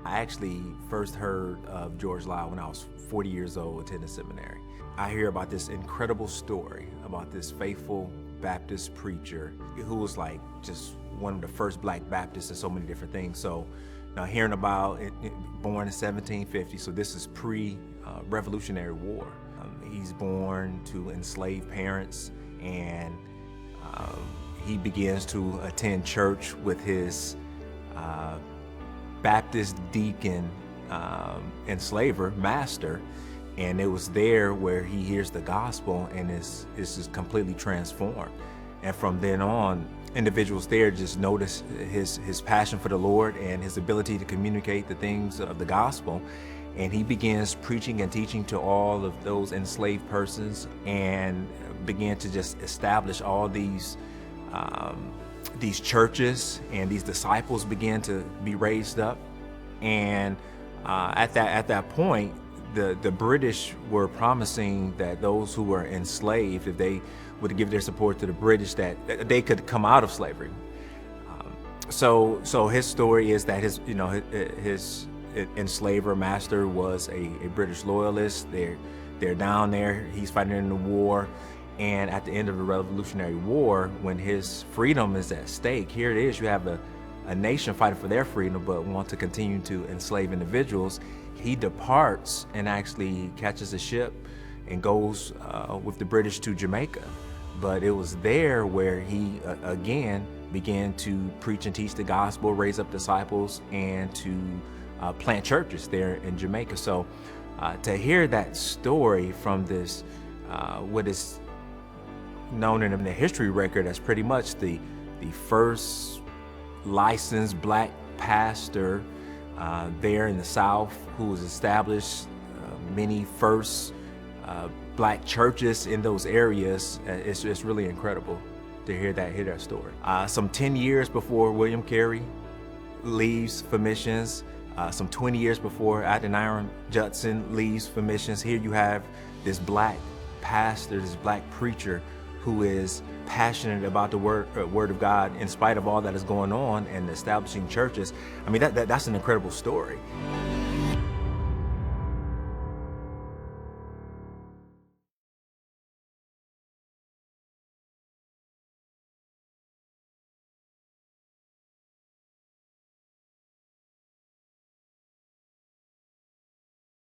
I actually first heard of George Lyle when I was 40 years old, attending seminary. I hear about this incredible story about this faithful Baptist preacher who was like just one of the first black Baptists and so many different things. So now hearing about it, born in 1750, so this is pre-Revolutionary War. He's born to enslaved parents, and he begins to attend church with his Baptist deacon enslaver master, and it was there where he hears the gospel and is just completely transformed. And from then on, individuals there just notice his passion for the Lord and his ability to communicate the things of the gospel. And he begins preaching and teaching to all of those enslaved persons, and began to just establish all these churches, and these disciples began to be raised up. And at that point, the British were promising that those who were enslaved, if they would give their support to the British, that they could come out of slavery. So his story is that his enslaver master was a British loyalist. They're down there. He's fighting in the war. And at the end of the Revolutionary War, when his freedom is at stake, here it is, you have a nation fighting for their freedom but want to continue to enslave individuals. He departs and actually catches a ship and goes with the British to Jamaica. But it was there where he again began to preach and teach the gospel, raise up disciples, and to plant churches there in Jamaica. So to hear that story from this, what is known in the history record as pretty much the first licensed black pastor there in the South, who was established many first black churches in those areas, it's really incredible to hear that story. Some 10 years before William Carey leaves for missions, some 20 years before Adoniram Judson leaves for missions, here you have this black pastor, this black preacher, who is passionate about the word of God in spite of all that is going on, and establishing churches. I mean, that's an incredible story.